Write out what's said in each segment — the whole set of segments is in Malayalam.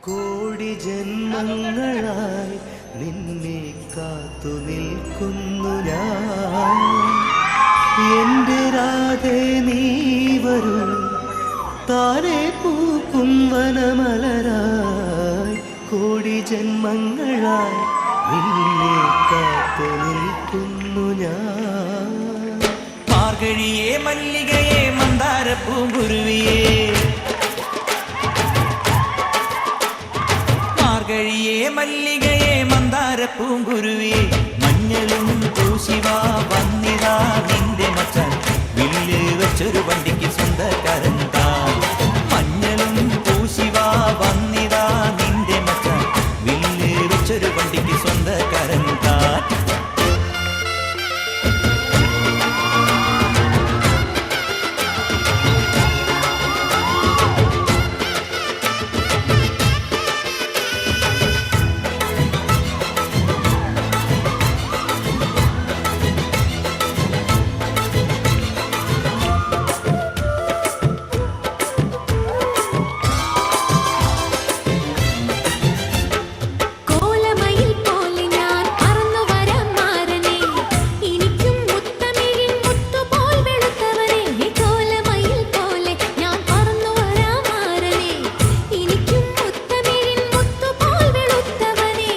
കോടി ജന്മങ്ങളായി നിന്നെ കാത്തു നിൽക്കുന്നു ഞാൻ. എന്റെ രാധേ നീ വരൂ, താരെ പൂക്കും വനമലരായി. കോടി ജന്മങ്ങളായി നിന്നെ കാത്തു നിൽക്കുന്നു ഞാൻ. മാർഗഴിയേ മല്ലികയെ മന്ദാര പൂങ്കുരുവിയേ, മാർഗഴിയേ മല്ലികയെ മന്ദാര പൂങ്കുരുവിയേ. മഞ്ഞളും പൂശിവാ വന്നിതാ നിന്റെ മച്ചാൻ, വില്ല് വെച്ചൊരു വണ്ടിക്ക് സ്വന്തക്കാരൻ താൻ. മഞ്ഞളും പൂശിവാ വന്നിതാ നിന്റെ മച്ചാൻ, വില്ല് വെച്ചൊരു വണ്ടിക്ക് സ്വന്തക്കാരൻ താൻ.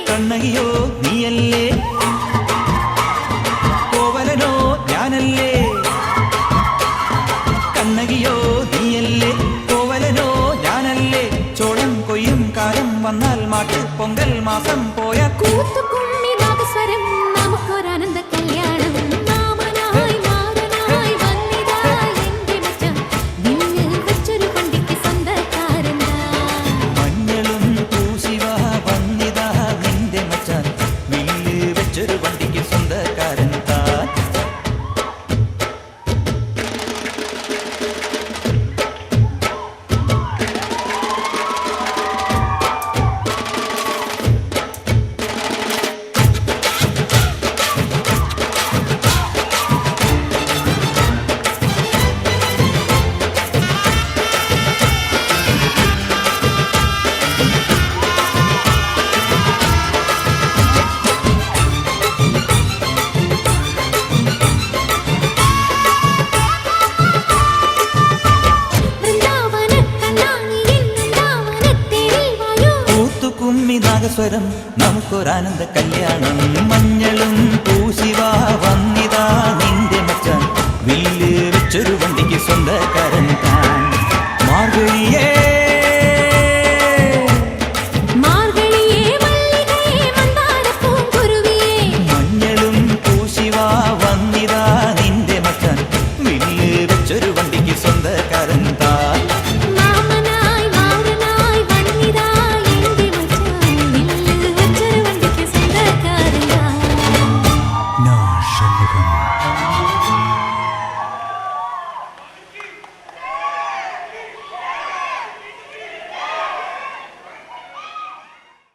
കണ്ണകിയോ നീയല്ലേ, കോവലനോ ഞാനല്ലേ. കണ്ണകിയോ നീയല്ലേ, കോവലനോ ഞാനല്ലേ. ചോളം കൊയ്യും കാലം വന്നാൽ മാട്ട് പൊങ്കൽ മാസം പോയ കൂത്തുകുമ്മി നാദസ്വരം നമുക്കൊരാനന്ദ കല്യാണം. മാമനായി മാറനായി വന്നിതാ എന്റെ മച്ചാൻ, നിന്നിൽ വെച്ചൊരു പണ്ടിക്ക് സ്വന്തക്കാരനാ. മഞ്ഞളും പൂശിവാ വന്നിതാ നിന്റെ മച്ചാൻ, വില്ല് വെച്ചൊരു വണ്ടിക്ക് സ്വന്തക്കാരൻ താൻ. കുമ്മിനാഗസ്വരം നമുക്കൊരാനന്ദ കല്യാണം. മഞ്ഞളും പൂശിവാ വന്നിതാ നിന്റെ മച്ചാൻ, വില്ല് വെച്ചൊരു വണ്ടിക്ക് സ്വന്തക്കാരൻ താൻ. മാർഗഴിയേ